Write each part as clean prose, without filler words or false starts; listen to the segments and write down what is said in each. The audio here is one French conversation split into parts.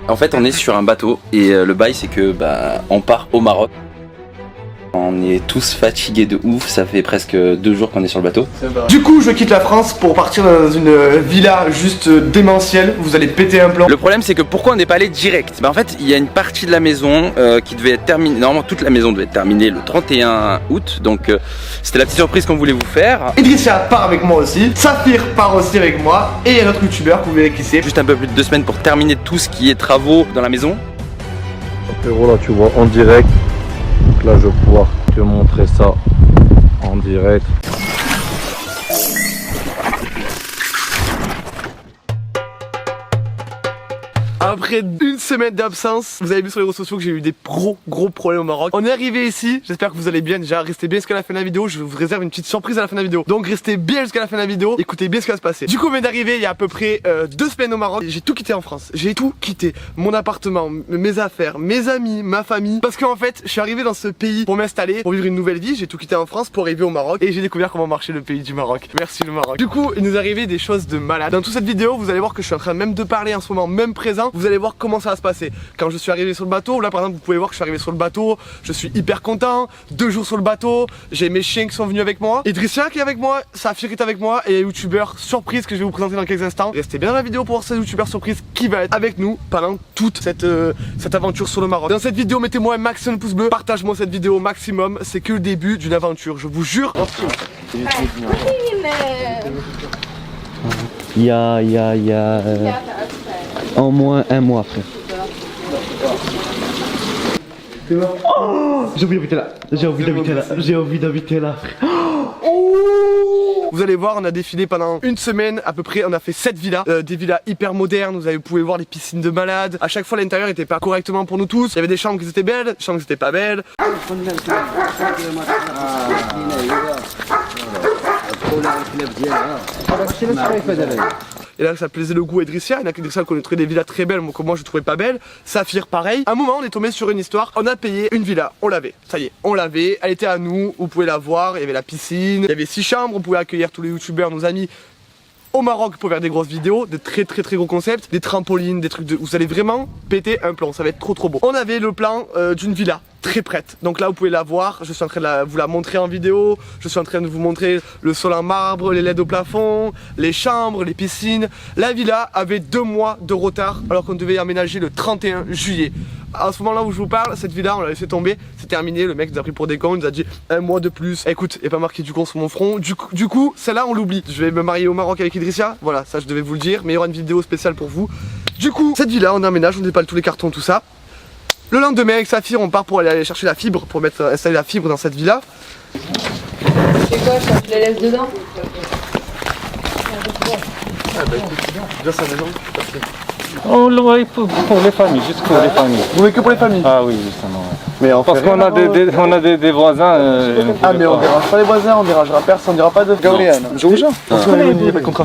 En fait, on est sur un bateau et le bail, c'est que on part au Maroc. On est tous fatigués de ouf, ça fait presque 2 jours qu'on est sur le bateau. Du coup, je quitte la France pour partir dans une villa juste démentielle. Vous allez péter un plan. Le problème, c'est que pourquoi on n'est pas allé direct? En fait, il y a une partie de la maison qui devait être terminée. Normalement, toute la maison devait être terminée le 31 août. Donc, c'était la petite surprise qu'on voulait vous faire. Idrissia part avec moi aussi. Saphir part aussi avec moi. Et il y a notre youtubeur que vous verrez qui c'est. Juste un peu plus de 2 semaines pour terminer tout ce qui est travaux dans la maison. Frérot, là tu vois en direct. Donc là je vais pouvoir te montrer ça en direct. Après une semaine d'absence, vous avez vu sur les réseaux sociaux que j'ai eu des gros problèmes au Maroc. On est arrivé ici, j'espère que vous allez bien. Déjà, restez bien jusqu'à la fin de la vidéo. Je vous réserve une petite surprise à la fin de la vidéo. Donc restez bien jusqu'à la fin de la vidéo, écoutez bien ce qui va se passer. Du coup, on vient d'arriver il y a à peu près 2 semaines au Maroc. J'ai tout quitté en France. J'ai tout quitté. Mon appartement, mes affaires, mes amis, ma famille. Parce qu'en fait, je suis arrivé dans ce pays pour m'installer, pour vivre une nouvelle vie. J'ai tout quitté en France pour arriver au Maroc. Et j'ai découvert comment marchait le pays du Maroc. Merci le Maroc. Du coup, il nous est arrivé des choses de malade. Dans toute cette vidéo, vous allez voir que je suis en train même de parler en ce moment, même présent. Vous allez voir comment ça va se passer. Quand je suis arrivé sur le bateau, là par exemple vous pouvez voir que je suis arrivé sur le bateau, je suis hyper content, 2 jours sur le bateau, j'ai mes chiens qui sont venus avec moi, Idrissia qui est avec moi, Saphir est avec moi et youtubeur surprise que je vais vous présenter dans quelques instants. Restez bien dans la vidéo pour voir ce youtubeur surprise qui va être avec nous pendant toute cette aventure sur le Maroc. Dans cette vidéo, mettez-moi un maximum de pouces bleus, partage-moi cette vidéo au maximum, c'est que le début d'une aventure, je vous jure. Il y a en moins 1 mois frère. Oh, j'ai envie d'habiter là, j'ai envie d'habiter là frère. Oh, vous allez voir, on a défilé pendant une semaine à peu près, on a fait 7 villas, des villas hyper modernes, vous pouvez voir les piscines de malades. À chaque fois l'intérieur était pas correctement pour nous tous, il y avait des chambres qui étaient belles, des chambres qui étaient pas belles. Et là ça plaisait le goût à Idrissia, il y en a qu'Idrissia qu'on a trouvé des villas très belles, moi je trouvais pas belles. Saphir pareil. À un moment on est tombé sur une histoire, on a payé une villa, on l'avait, ça y est, on l'avait, elle était à nous, vous pouvez la voir, il y avait la piscine, il y avait 6 chambres, on pouvait accueillir tous les youtubeurs, nos amis au Maroc pour faire des grosses vidéos, de très gros concepts, des trampolines, des trucs de... Vous allez vraiment péter un plan, ça va être trop beau. On avait le plan d'une villa très prête, donc là vous pouvez la voir, je suis en train de vous la montrer en vidéo, je suis en train de vous montrer le sol en marbre, les LED au plafond, les chambres, les piscines. La villa avait 2 mois de retard alors qu'on devait aménager le 31 juillet. À ce moment là où je vous parle, cette villa on l'a laissé tomber, c'est terminé, le mec nous a pris pour des cons, il nous a dit 1 mois de plus. Écoute, il n'y a pas marqué du con sur mon front, du coup celle-là on l'oublie. Je vais me marier au Maroc avec Idrissia, voilà, ça je devais vous le dire, mais il y aura une vidéo spéciale pour vous. Du coup, cette villa on aménage, on déballe tous les cartons, tout ça. Le lendemain avec Saphir on part pour aller chercher la fibre, pour installer la fibre dans cette villa. C'est quoi, ça te les laisse dedans? Ah bah écoute, bien sa maison. On le voit pour les familles, juste pour les familles. Vous voulez que pour les familles? Ah oui, justement. Mais Parce qu'on a des voisins. Ah mais on dérange pas les voisins, on dérangera personne, on dira pas de Gaurian. Parce qu'il n'y a pas de contrat.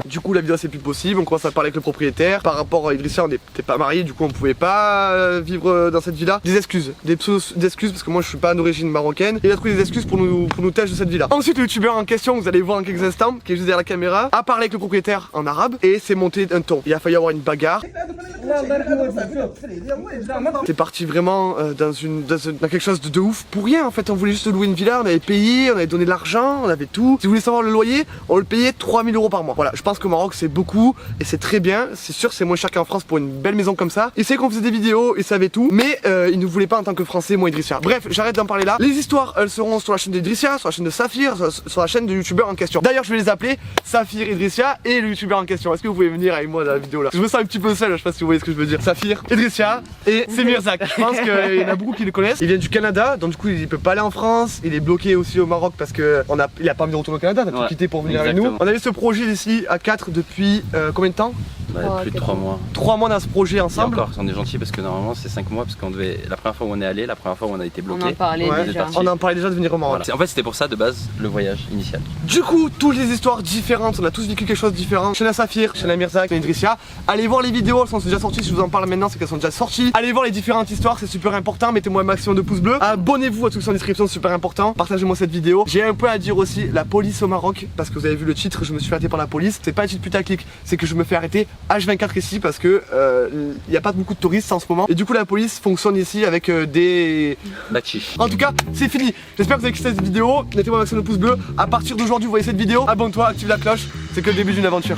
Du coup la vidéo c'est plus possible, on commence à parler avec le propriétaire. Par rapport à Idrissia on n'était pas mariés, du coup on pouvait pas vivre dans cette villa. Des excuses parce que moi je suis pas d'origine marocaine. Il a trouvé des excuses pour nous tâcher de cette villa. Ensuite le youtubeur en question, vous allez voir en quelques instants, qui est juste derrière la caméra, a parlé avec le propriétaire en arabe et c'est monté d'un ton. Il a failli avoir une bagarre. C'est parti vraiment dans quelque chose de ouf pour rien en fait. On voulait juste louer une villa, on avait payé, on avait donné de l'argent, on avait tout. Si vous voulez savoir le loyer, on le payait 3 000 € par mois. Voilà, je pense qu'au Maroc c'est beaucoup et c'est très bien. C'est sûr, c'est moins cher qu'en France pour une belle maison comme ça. Il savait qu'on faisait des vidéos, il savait tout, mais il ne voulait pas en tant que français, moi Idrissia. Bref, j'arrête d'en parler là. Les histoires, elles seront sur la chaîne d'Idrissia, sur la chaîne de Saphir, sur la chaîne de youtubeur en question. D'ailleurs, je vais les appeler Saphir, Idrissia et le youtubeur en question. Est-ce que vous pouvez venir avec moi dans la vidéo là? Je me sens un petit peu seul, je sais pas si vous voyez ce que je veux dire. Saphir, Idrissia et c'est Mirzak. Je pense qu'il y en a beaucoup qui le connaissent. Il vient du Canada, donc du coup il peut pas aller en France. Il est bloqué aussi au Maroc parce que il a pas envie de retourner au Canada, il a tout quitté pour venir avec nous. On avait ce projet ici à 4 depuis combien de temps? Plus de 3 mois. 3 mois dans ce projet ensemble. Et encore, on est gentil parce que normalement c'est 5 mois parce qu'on devait. La première fois où on est allé, la première fois où on a été bloqué. On en parlait déjà. On en parlait déjà de venir au Maroc. Voilà. En fait c'était pour ça de base le voyage initial. Du coup, toutes les histoires différentes, on a tous vécu quelque chose de différent. Chez la Saphir, chez la Mirzak, chez Idrissia. Allez voir les vidéos, elles sont déjà sorties. Si je vous en parle maintenant, c'est qu'elles sont déjà sorties. Allez voir les différentes histoires, c'est super important. Mettez-moi un maximum de pouces bleus. Abonnez-vous à tout ça en description, c'est super important. Partagez-moi cette vidéo. J'ai un point à dire aussi, la police au Maroc, parce que vous avez vu le titre, je me suis fait arrêter par la police. C'est pas un titre putaclic, c'est que je me fais arrêter H24 ici parce que il n'y a pas beaucoup de touristes en ce moment. Et du coup la police fonctionne ici avec des... Bâti. En tout cas c'est fini. J'espère que vous avez kiffé cette vidéo. Mettez-moi un maximum de pouces bleus. À partir d'aujourd'hui vous voyez cette vidéo, abonne-toi, active la cloche. C'est que le début d'une aventure.